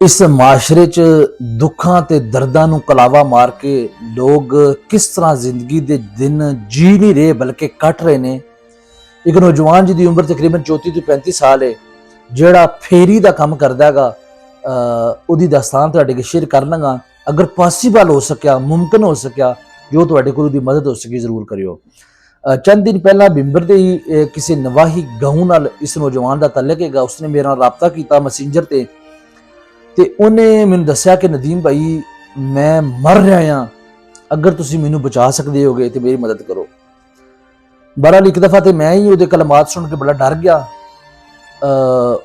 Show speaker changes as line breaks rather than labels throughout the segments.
इस माशरे च दुखां ते दर्दां नूं कलावा मार के लोग किस तरह जिंदगी दे दिन जी नहीं रहे बल्कि कट रहे ने। एक नौजवान जिहदी उम्र तकरीबन 34 ਤੋਂ 35 साल है, ਜਿਹੜਾ फेरी ਦਾ ਕੰਮ ਕਰਦਾ ਹੈਗਾ, ਉਹਦੀ ਦਾਸਤਾਨ ਤੁਹਾਡੇ ਅੱਗੇ ਸ਼ੇਅਰ ਕਰ ਲਾਂਗਾ। अगर पॉसिबल हो सकिया, मुमकिन हो सकिया, जो ਤੁਹਾਡੇ ਕੋਲ ਉਹਦੀ मदद हो सकी जरूर करियो। चंद दिन पहला बिंबर ਦੇ ਹੀ ਕਿਸੇ ਨਵਾਹੀ ਗਾਉਂ ਨਾਲ ਇਸ ਨੌਜਵਾਨ ਦਾ ਤਾਲੁਕ ਹੈਗਾ। ਉਸਨੇ ਮੇਰੇ ਨਾਲ ਰਾਬਤਾ ਕੀਤਾ ਮੈਸੇਂਜਰ ਤੇ ਉਹਨੇ ਮੈਨੂੰ ਦੱਸਿਆ ਕਿ ਨਦੀਮ ਭਾਈ ਮੈਂ ਮਰ ਰਿਹਾ ਹਾਂ, ਅਗਰ ਤੁਸੀਂ ਮੈਨੂੰ ਬਚਾ ਸਕਦੇ ਹੋਗੇ ਤੇ ਮੇਰੀ ਮਦਦ ਕਰੋ। ਬਹਰਾਲ ਇੱਕ ਦਫਾ ਤੇ ਮੈਂ ਹੀ ਉਹਦੇ ਕਲਮਾਤ ਸੁਣ ਕੇ ਬੜਾ ਡਰ ਗਿਆ।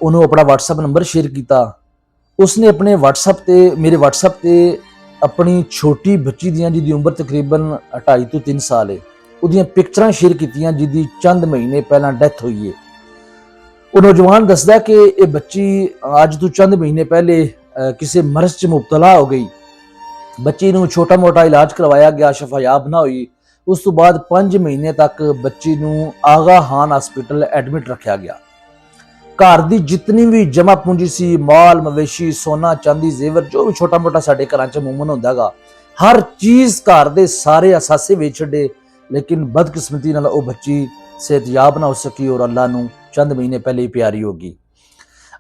ਉਹਨੂੰ ਆਪਣਾ WhatsApp ਨੰਬਰ ਸ਼ੇਅਰ ਕੀਤਾ। ਉਸਨੇ ਆਪਣੇ ਮੇਰੇ WhatsApp ਤੇ ਆਪਣੀ ਛੋਟੀ ਬੱਚੀ ਦੀਆਂ ਜਿਹਦੀ ਉਮਰ ਤਕਰੀਬਨ 2.5 ਤੋਂ 3 ਸਾਲ ਹੈ, ਉਹਦੀਆਂ ਪਿਕਚਰਾਂ ਸ਼ੇਅਰ ਕੀਤੀਆਂ ਜਿਹਦੀ ਚੰਦ ਮਹੀਨੇ ਪਹਿਲਾਂ ਡੈਥ ਹੋਈ ਹੈ। ਉਹ ਨੌਜਵਾਨ ਦੱਸਦਾ ਕਿ ਇਹ ਬੱਚੀ ਅੱਜ ਤੋਂ ਚੰਦ ਮਹੀਨੇ ਪਹਿਲੇ ਕਿਸੇ ਮਰਜ਼ 'ਚ ਮੁਬਤਲਾ ਹੋ ਗਈ। ਬੱਚੀ ਨੂੰ ਛੋਟਾ ਮੋਟਾ ਇਲਾਜ ਕਰਵਾਇਆ ਗਿਆ, ਸ਼ਫਾਯਾਬ ਨਾ ਹੋਈ। ਉਸ ਤੋਂ ਬਾਅਦ 5 ਮਹੀਨੇ ਤੱਕ ਬੱਚੀ ਨੂੰ ਆਗਾ ਖਾਨ ਹਸਪੀਟਲ ਐਡਮਿਟ ਰੱਖਿਆ ਗਿਆ। ਘਰ ਦੀ ਜਿਤਨੀ ਵੀ ਜਮਾ ਪੂੰਜੀ ਸੀ, ਮਾਲ ਮਵੇਸ਼ੀ, ਸੋਨਾ ਚਾਂਦੀ, ਜ਼ੇਵਰ, ਜੋ ਵੀ ਛੋਟਾ ਮੋਟਾ ਸਾਡੇ ਘਰਾਂ 'ਚ ਮੁਮਕਨ ਹੁੰਦਾ ਹੈਗਾ, ਹਰ ਚੀਜ਼ ਘਰ ਦੇ ਸਾਰੇ ਅਸਾਸੇ ਵੇਚ ਛੱਡੇ। ਲੇਕਿਨ ਬਦਕਿਸਮਤੀ ਨਾਲ ਉਹ ਬੱਚੀ ਸਿਹਤਯਾਬ ਨਾ ਹੋ ਸਕੀ ਔਰ ਅੱਲਾ ਨੂੰ ਚੰਦ ਮਹੀਨੇ ਪਹਿਲੇ ਹੀ ਪਿਆਰੀ ਹੋ ਗਈ।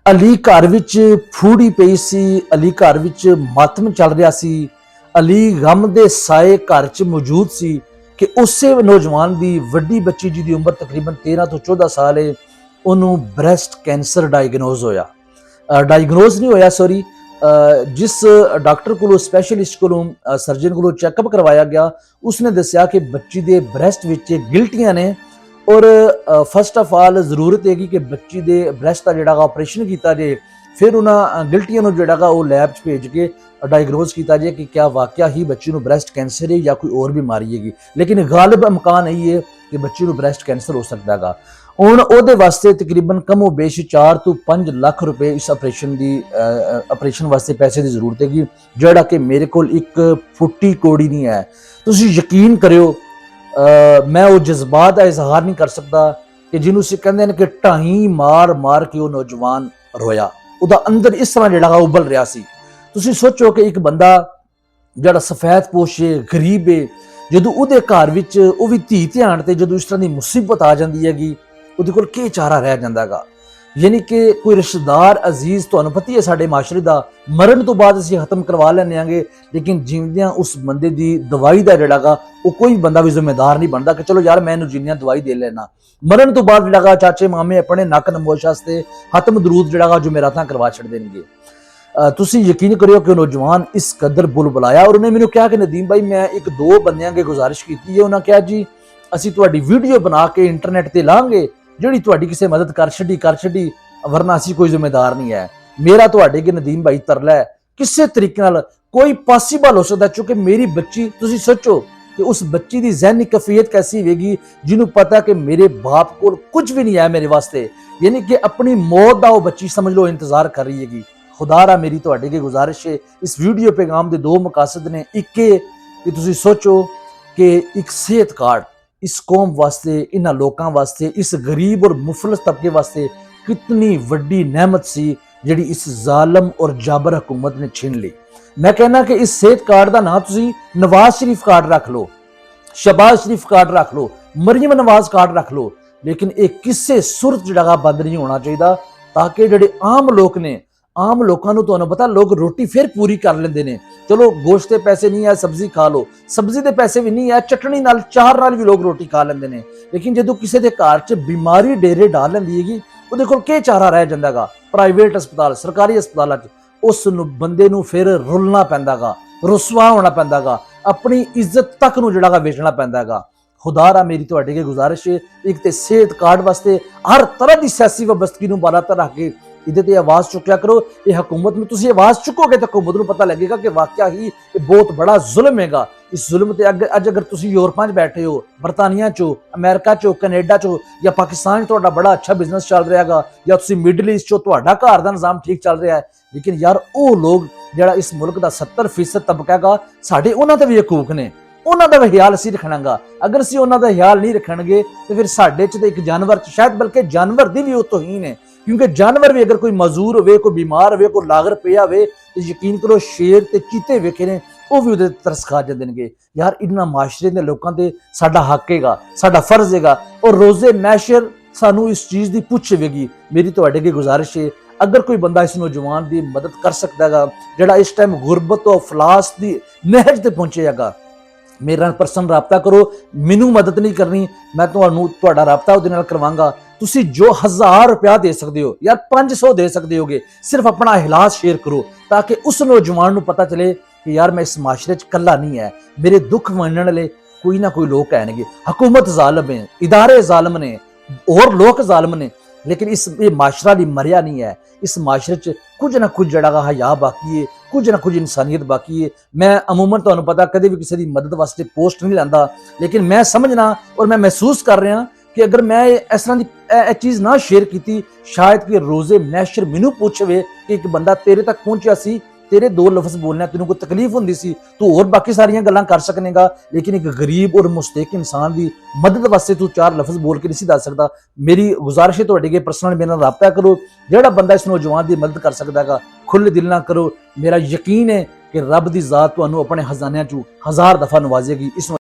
ਅਲੀ ਘਰ ਵਿੱਚ ਫੂੜੀ ਪਈ ਸੀ, ਅਲੀ ਘਰ ਵਿੱਚ ਮਾਤਮ ਚੱਲ ਰਿਹਾ ਸੀ। ਅਲੀ ਗਮ ਦੇ ਸਾਏ ਘਰ 'ਚ ਮੌਜੂਦ ਸੀ ਕਿ ਉਸੇ ਨੌਜਵਾਨ ਦੀ ਵੱਡੀ ਬੱਚੀ ਜਿਹਦੀ ਉਮਰ ਤਕਰੀਬਨ 13 ਤੋਂ 14 ਸਾਲ ਹੈ, ਉਹਨੂੰ ਬ੍ਰੈਸਟ ਕੈਂਸਰ ਡਾਇਗਨੋਜ਼ ਹੋਇਆ। ਡਾਇਗਨੋਜ਼ ਨਹੀਂ ਹੋਇਆ, ਸੌਰੀ, ਜਿਸ ਡਾਕਟਰ ਕੋਲੋਂ, ਸਪੈਸ਼ਲਿਸਟ ਕੋਲੋਂ, ਸਰਜਨ ਕੋਲੋਂ ਚੈੱਕਅਪ ਕਰਵਾਇਆ ਗਿਆ, ਉਸਨੇ ਦੱਸਿਆ ਕਿ ਬੱਚੀ ਦੇ ਬ੍ਰੈਸਟ ਵਿੱਚ ਗਿਲਟੀਆਂ ਨੇ ਔਰ ਫਸਟ ਆਫ ਆਲ ਜ਼ਰੂਰਤ ਹੈਗੀ ਕਿ ਬੱਚੀ ਦੇ ਬ੍ਰੈਸਟ ਦਾ ਜਿਹੜਾ ਆਪਰੇਸ਼ਨ ਕੀਤਾ ਜੇ। ਫਿਰ ਉਹਨਾਂ ਗਿਲਟੀਆਂ ਨੂੰ ਜਿਹੜਾ ਉਹ ਲੈਬ 'ਚ ਭੇਜ ਕੇ ਡਾਇਗਨੋਜ਼ ਕੀਤਾ ਜੇ ਕਿ ਕਿਆ ਵਾਕਿਆ ਹੀ ਬੱਚੀ ਨੂੰ ਬ੍ਰੈਸਟ ਕੈਂਸਰ ਹੈ ਜਾਂ ਕੋਈ ਹੋਰ ਬਿਮਾਰੀ ਹੈਗੀ। ਲੇਕਿਨ ਗਾਲਿਬ ਇਮਕਾਨ ਇਹੀ ਹੈ ਕਿ ਬੱਚੀ ਨੂੰ ਬ੍ਰੈਸਟ ਕੈਂਸਰ ਹੋ ਸਕਦਾ ਹੈਗਾ। ਹੁਣ ਉਹਦੇ ਵਾਸਤੇ ਤਕਰੀਬਨ ਕਮੋ ਬੇਸ਼ 4 ਤੋਂ 5 ਲੱਖ ਰੁਪਏ ਇਸ ਆਪਰੇਸ਼ਨ ਵਾਸਤੇ ਪੈਸੇ ਦੀ ਜ਼ਰੂਰਤ ਹੈਗੀ, ਜਿਹੜਾ ਕਿ ਮੇਰੇ ਕੋਲ ਇੱਕ ਫੁੱਟੀ ਕੋੜੀ ਨਹੀਂ ਹੈ। ਤੁਸੀਂ ਯਕੀਨ ਕਰਿਓ, ਮੈਂ ਉਹ ਜਜ਼ਬਾਤ ਦਾ ਇਜ਼ਹਾਰ ਨਹੀਂ ਕਰ ਸਕਦਾ ਕਿ ਜਿਹਨੂੰ ਅਸੀਂ ਕਹਿੰਦੇ ਨੇ ਕਿ ਢਾਈ ਮਾਰ ਕੇ ਉਹ ਨੌਜਵਾਨ ਰੋਇਆ। ਉਹਦਾ ਅੰਦਰ ਇਸ ਤਰ੍ਹਾਂ ਜਿਹੜਾ ਉਬਲ ਰਿਹਾ ਸੀ। ਤੁਸੀਂ ਸੋਚੋ ਕਿ ਇੱਕ ਬੰਦਾ ਜਿਹੜਾ ਸਫੈਦ ਪੋਸ਼ ਹੈ, ਗਰੀਬ ਹੈ, ਜਦੋਂ ਉਹਦੇ ਘਰ ਵਿੱਚ ਉਹ ਵੀ ਧੀ ਧਿਆਨ ਤੇ ਜਦੋਂ ਇਸ ਤਰ੍ਹਾਂ ਦੀ ਮੁਸੀਬਤ ਆ ਜਾਂਦੀ ਹੈਗੀ, ਉਹਦੇ ਕੋਲ ਕੀ ਚਾਰਾ ਰਹਿ ਜਾਂਦਾ ਹੈਗਾ। ਯਾਨੀ ਕਿ ਕੋਈ ਰਿਸ਼ਤੇਦਾਰ ਅਜ਼ੀਜ਼, ਤੁਹਾਨੂੰ ਪਤਾ ਹੈ ਸਾਡੇ ਮਾਸ਼ਰੇ ਦਾ, ਮਰਨ ਤੋਂ ਬਾਅਦ ਅਸੀਂ ਖਤਮ ਕਰਵਾ ਲੈਂਦੇ ਆਂਗੇ, ਲੇਕਿਨ ਜਿਉਂਦਿਆਂ ਉਸ ਬੰਦੇ ਦੀ ਦਵਾਈ ਦਾ ਜਿਹੜਾਗਾ ਉਹ ਕੋਈ ਬੰਦਾ ਵੀ ਜ਼ਿੰਮੇਦਾਰ ਨਹੀਂ ਬਣਦਾ ਕਿ ਚਲੋ ਯਾਰ ਮੈਂ ਇਹਨੂੰ ਜਿੰਨੀਆਂ ਦਵਾਈ ਦੇ ਲੈਣਾ। ਮਰਨ ਤੋਂ ਬਾਅਦ ਜਿਹੜਾਗਾ ਚਾਚੇ ਮਾਮੇ ਆਪਣੇ ਨੱਕ ਨਮੋਸ਼ ਵਾਸਤੇ ਖਤਮ ਦਰੂਦ ਜਿਹੜਾਗਾ ਜੁਮੇਰਾਤਾਂ ਕਰਵਾ ਛੱਡ ਦੇਣਗੇ। ਤੁਸੀਂ ਯਕੀਨ ਕਰਿਓ ਕਿ ਨੌਜਵਾਨ ਇਸ ਕਦਰ ਬੁਲਬੁਲਾਇਆ ਔਰ ਉਹਨੇ ਮੈਨੂੰ ਕਿਹਾ ਕਿ ਨਦੀਮ ਭਾਈ ਮੈਂ ਇੱਕ ਦੋ ਬੰਦਿਆਂ ਅੱਗੇ ਗੁਜ਼ਾਰਿਸ਼ ਕੀਤੀ ਹੈ। ਉਹਨਾਂ ਕਿਹਾ ਜੀ ਅਸੀਂ ਤੁਹਾਡੀ ਵੀਡੀਓ ਬਣਾ ਕੇ ਇੰਟਰਨੈਟ ਤੇ ਲਾਂਗੇ, ਜਿਹੜੀ ਤੁਹਾਡੀ ਕਿਸੇ ਮਦਦ ਕਰ ਛੱਡੀ, ਵਰਨਾ ਅਸੀਂ ਕੋਈ ਜ਼ਿੰਮੇਦਾਰ ਨਹੀਂ ਹੈ। ਮੇਰਾ ਤੁਹਾਡੇ ਅੱਗੇ ਨਦੀਮ ਭਾਈ ਤਰਲਾ ਹੈ, ਕਿਸੇ ਤਰੀਕੇ ਨਾਲ ਕੋਈ ਪੋਸੀਬਲ ਹੋ ਸਕਦਾ, ਕਿਉਂਕਿ ਮੇਰੀ ਬੱਚੀ, ਤੁਸੀਂ ਸੋਚੋ ਕਿ ਉਸ ਬੱਚੀ ਦੀ ਜ਼ਹਿਨੀ ਕੈਫੀਅਤ ਕੈਸੀ ਹੋਵੇਗੀ ਜਿਹਨੂੰ ਪਤਾ ਕਿ ਮੇਰੇ ਬਾਪ ਕੋਲ ਕੁਝ ਵੀ ਨਹੀਂ ਹੈ ਮੇਰੇ ਵਾਸਤੇ, ਯਾਨੀ ਕਿ ਆਪਣੀ ਮੌਤ ਦਾ ਉਹ ਬੱਚੀ ਸਮਝ ਲਓ ਇੰਤਜ਼ਾਰ ਕਰ ਰਹੀ ਹੈਗੀ। ਖੁਦਾਰਾ ਮੇਰੀ ਤੁਹਾਡੇ ਅੱਗੇ ਗੁਜ਼ਾਰਿਸ਼ ਹੈ, ਇਸ ਵੀਡੀਓ ਪੈਗਾਮ ਦੇ ਦੋ ਮਕਸਦ ਨੇ। ਇੱਕ ਇਹ ਕਿ ਤੁਸੀਂ ਸੋਚੋ ਕਿ ਇੱਕ ਸਿਹਤ ਕਾਰਡ ਇਸ ਕੌਮ ਵਾਸਤੇ, ਇਹਨਾਂ ਲੋਕਾਂ ਵਾਸਤੇ, ਇਸ ਗਰੀਬ ਔਰ ਮੁਫਲਸ ਤਬਕੇ ਵਾਸਤੇ ਕਿਤਨੀ ਵੱਡੀ ਨਹਿਮਤ ਸੀ ਜਿਹੜੀ ਇਸ ਜ਼ਾਲਮ ਔਰ ਜਾਬਰ ਹਕੂਮਤ ਨੇ ਛੀਨ ਲਈ। ਮੈਂ ਕਹਿਣਾ ਕਿ ਇਸ ਸਿਹਤ ਕਾਰਡ ਦਾ ਨਾਂ ਤੁਸੀਂ ਨਵਾਜ਼ ਸ਼ਰੀਫ ਕਾਰਡ ਰੱਖ ਲਓ, ਸ਼ਬਾਜ਼ ਸ਼ਰੀਫ ਕਾਰਡ ਰੱਖ ਲਓ, ਮਰੀਮ ਨਵਾਜ਼ ਕਾਰਡ ਰੱਖ ਲਓ, ਲੇਕਿਨ ਇਹ ਕਿਸੇ ਸੂਰਤ ਜਿਹੜਾ ਬੰਦ ਨਹੀਂ ਹੋਣਾ ਚਾਹੀਦਾ, ਤਾਂ ਕਿ ਜਿਹੜੇ ਆਮ ਲੋਕ ਨੇ, ਆਮ ਲੋਕਾਂ ਨੂੰ, ਤੁਹਾਨੂੰ ਪਤਾ ਲੋਕ ਰੋਟੀ ਫਿਰ ਪੂਰੀ ਕਰ ਲੈਂਦੇ ਨੇ। ਚਲੋ ਗੋਸ਼ਤ ਦੇ ਪੈਸੇ ਨਹੀਂ ਹੈ, ਸਬਜ਼ੀ ਖਾ ਲਓ, ਸਬਜ਼ੀ ਦੇ ਪੈਸੇ ਵੀ ਨਹੀਂ ਹੈ, ਚਟਣੀ ਨਾਲ, ਚਾਰ ਨਾਲ ਵੀ ਲੋਕ ਰੋਟੀ ਖਾ ਲੈਂਦੇ ਨੇ। ਲੇਕਿਨ ਜਦੋਂ ਕਿਸੇ ਦੇ ਘਰ 'ਚ ਬਿਮਾਰੀ ਡੇਰੇ ਡਾਲ ਲੈਂਦੀ ਹੈਗੀ, ਉਹਦੇ ਕੋਲ ਕੀ ਚਾਰਾ ਰਹਿ ਜਾਂਦਾ ਗਾ? ਪ੍ਰਾਈਵੇਟ ਹਸਪਤਾਲ, ਸਰਕਾਰੀ ਹਸਪਤਾਲਾਂ 'ਚ ਉਸ ਨੂੰ ਬੰਦੇ ਨੂੰ ਫਿਰ ਰੁਲਣਾ ਪੈਂਦਾ ਗਾ, ਰੁਸਵਾ ਹੋਣਾ ਪੈਂਦਾ ਗਾ, ਆਪਣੀ ਇੱਜ਼ਤ ਤੱਕ ਨੂੰ ਜਿਹੜਾ ਵੇਚਣਾ ਪੈਂਦਾ ਗਾ। ਖੁਦਾਰਾ ਮੇਰੀ ਤੁਹਾਡੇ ਅੱਗੇ ਗੁਜ਼ਾਰਿਸ਼ ਹੈ, ਇੱਕ ਤੇ ਸਿਹਤ ਕਾਰਡ ਵਾਸਤੇ ਹਰ ਤਰ੍ਹਾਂ ਦੀ ਸਿਆਸੀ ਵਬਸਤਗੀ ਨੂੰ ਬਾਰਾਤ ਰੱਖ ਕੇ ਇਹਦੇ ਤੇ ਆਵਾਜ਼ ਚੁੱਕਿਆ ਕਰੋ। ਇਹ ਹਕੂਮਤ ਨੂੰ ਤੁਸੀਂ ਆਵਾਜ਼ ਚੁੱਕੋਗੇ ਤਾਂ ਹਕੂਮਤ ਨੂੰ ਪਤਾ ਲੱਗੇਗਾ ਕਿ ਵਾਕਿਆ ਹੀ ਇਹ ਬਹੁਤ ਬੜਾ ਜ਼ੁਲਮ ਹੈਗਾ। ਇਸ ਜ਼ੁਲਮ ਤੇ ਅੱਜ ਅਗਰ ਤੁਸੀਂ ਯੂਰਪਾਂ 'ਚ ਬੈਠੇ ਹੋ, ਬਰਤਾਨੀਆ 'ਚ, ਅਮਰੀਕਾ 'ਚ, ਕੈਨੇਡਾ 'ਚ ਜਾਂ ਪਾਕਿਸਤਾਨ 'ਚ ਤੁਹਾਡਾ ਬੜਾ ਅੱਛਾ ਬਿਜ਼ਨਸ ਚੱਲ ਰਿਹਾ ਹੈਗਾ, ਜਾਂ ਤੁਸੀਂ ਮਿਡਲ ਈਸਟ 'ਚ ਤੁਹਾਡਾ ਘਰ ਦਾ ਨਿਜ਼ਾਮ ਠੀਕ ਚੱਲ ਰਿਹਾ ਹੈ, ਲੇਕਿਨ ਯਾਰ ਉਹ ਲੋਕ ਜਿਹੜਾ ਇਸ ਮੁਲਕ ਦਾ 70% ਤਬਕਾ ਹੈਗਾ, ਸਾਡੇ ਉਹਨਾਂ ਤੇ ਵੀ ਹਕੂਕ ਨੇ, ਉਹਨਾਂ ਦਾ ਵੀ ਖਿਆਲ ਅਸੀਂ ਰੱਖਣਾਗਾ। ਅਗਰ ਅਸੀਂ ਉਹਨਾਂ ਦਾ ਖਿਆਲ ਨਹੀਂ ਰੱਖਣਗੇ ਤੇ ਫਿਰ ਸਾਡੇ 'ਚ ਤਾਂ ਇੱਕ ਜਾਨਵਰ 'ਚ, ਸ਼ਾਇਦ ਬਲਕਿ ਜਾਨਵਰ ਦੀ ਵੀ ਉਹ ਤੋਹੀਨ ਹੈ क्योंकि जानवर भी अगर कोई मजदूर होवे, कोई बीमार होवे, कोई लागर पिया होवे तो यकीन करो शेर ते चीते वेखे ने ਉਹ ਵੀ ਉਹਦੇ ਤਰਸ ਖਾ ਜਾਂਦੇ ਨੇਗੇ। ਯਾਰ ਇਹਨਾਂ ਮਾਸ਼ਰੇ ਦੇ ਲੋਕਾਂ ਤੇ ਸਾਡਾ ਹੱਕ ਹੈਗਾ, ਸਾਡਾ ਫਰਜ਼ ਹੈਗਾ, ਔਰ ਰੋਜ਼ੇ ਮੈਸ਼ਰ ਸਾਨੂੰ ਇਸ ਚੀਜ਼ ਦੀ ਪੁੱਛ ਹੋਵੇਗੀ। ਮੇਰੀ ਤੁਹਾਡੇ ਅੱਗੇ ਗੁਜ਼ਾਰਿਸ਼ ਹੈ, ਅਗਰ ਕੋਈ ਬੰਦਾ ਇਸ ਨੌਜਵਾਨ ਦੀ ਮਦਦ ਕਰ ਸਕਦਾ ਹੈਗਾ ਜਿਹੜਾ ਇਸ ਟਾਈਮ ਗੁਰਬਤ ਤੋਂ ਅਫਲਾਸ ਦੀ ਨਹਿਜ ਤੇ ਪਹੁੰਚਿਆ ਹੈਗਾ, ਮੇਰੇ ਨਾਲ ਪਰਸਨਲ ਰਾਬਤਾ ਕਰੋ। ਮੈਨੂੰ ਮਦਦ ਨਹੀਂ ਕਰਨੀ, ਮੈਂ ਤੁਹਾਡਾ ਰਾਬਤਾ ਉਹਦੇ ਨਾਲ ਕਰਵਾਵਾਂਗਾ। ਤੁਸੀਂ ਜੋ 1000 ਰੁਪਇਆ ਦੇ ਸਕਦੇ ਹੋ ਜਾਂ 500 ਦੇ ਸਕਦੇ ਹੋਗੇ, ਸਿਰਫ ਆਪਣਾ ਇਖਲਾਸ ਸ਼ੇਅਰ ਕਰੋ ਤਾਂ ਕਿ ਉਸ ਨੌਜਵਾਨ ਨੂੰ ਪਤਾ ਚਲੇ ਕਿ ਯਾਰ ਮੈਂ ਇਸ ਮਾਸ਼ਰੇ 'ਚ ਇਕੱਲਾ ਨਹੀਂ ਹੈ, ਮੇਰੇ ਦੁੱਖ ਮੰਨਣ ਵਾਲੇ ਕੋਈ ਨਾ ਕੋਈ ਲੋਕ ਹੈਣਗੇ। ਹਕੂਮਤ ਜ਼ਾਲਮ ਹੈ, ਇਦਾਰੇ ਜ਼ਾਲਮ ਨੇ, ਹੋਰ ਲੋਕ ਜ਼ਾਲਮ ਨੇ, ਲੇਕਿਨ ਇਹ ਮਾਸ਼ਰਾ ਦੀ ਮਰਿਆ ਨਹੀਂ ਹੈ। ਇਸ ਮਾਸ਼ਰੇ 'ਚ ਕੁਝ ਨਾ ਕੁਝ ਜਿਹੜਾ ਹਯਾ ਬਾਕੀ ਹੈ, ਕੁਝ ਨਾ ਕੁਝ ਇਨਸਾਨੀਅਤ ਬਾਕੀ ਹੈ। ਮੈਂ ਅਮੂਮਨ ਤੁਹਾਨੂੰ ਪਤਾ ਕਦੇ ਵੀ ਕਿਸੇ ਦੀ ਮਦਦ ਵਾਸਤੇ ਪੋਸਟ ਨਹੀਂ ਲਾਂਦਾ, ਲੇਕਿਨ ਮੈਂ ਸਮਝਣਾ ਔਰ ਮੈਂ ਮਹਿਸੂਸ ਕਰ ਰਿਹਾ ਕਿ ਅਗਰ ਮੈਂ ਇਸ ਤਰ੍ਹਾਂ ਦੀ ਇਹ ਚੀਜ਼ ਨਾ ਸ਼ੇਅਰ ਕੀਤੀ, ਸ਼ਾਇਦ ਕਿ ਰੋਜ਼ੇ ਮੈਸ਼ਰ ਮੈਨੂੰ ਪੁੱਛਵੇ ਕਿ ਇੱਕ ਬੰਦਾ ਤੇਰੇ ਤੱਕ ਪਹੁੰਚਿਆ ਸੀ, ਤੇਰੇ 2 ਲਫ਼ਜ਼ ਬੋਲਣਾ ਤੈਨੂੰ ਕੋਈ ਤਕਲੀਫ ਹੁੰਦੀ ਸੀ, ਤੂੰ ਹੋਰ ਬਾਕੀ ਸਾਰੀਆਂ ਗੱਲਾਂ ਕਰ ਸਕੇਗਾ, ਲੇਕਿਨ ਇੱਕ ਗਰੀਬ ਔਰ ਮੁਸਤਹਿਕ ਇਨਸਾਨ ਦੀ ਮਦਦ ਵਾਸਤੇ ਤੂੰ 4 ਲਫ਼ਜ਼ ਬੋਲ ਕੇ ਨਹੀਂ ਸੀ ਦੱਸ ਸਕਦਾ। ਮੇਰੀ ਗੁਜ਼ਾਰਿਸ਼ ਹੈ ਤੁਹਾਡੇ ਅੱਗੇ, ਪਰਸਨਲ ਮੇਰੇ ਨਾਲ ਰਾਬਤਾ ਕਰੋ। ਜਿਹੜਾ ਬੰਦਾ ਇਸ ਨੌਜਵਾਨ ਦੀ ਮਦਦ ਕਰ ਸਕਦਾ ਹੈਗਾ, ਖੁੱਲ੍ਹ ਦਿਲ ਨਾਲ ਕਰੋ। ਮੇਰਾ ਯਕੀਨ ਹੈ ਕਿ ਰੱਬ ਦੀ ਜ਼ਾਤ ਤੁਹਾਨੂੰ ਆਪਣੇ ਖਜ਼ਾਨਿਆਂ 'ਚੋਂ 1000 ਦਫਾ ਨਵਾਜ਼ੇਗੀ। ਇਸ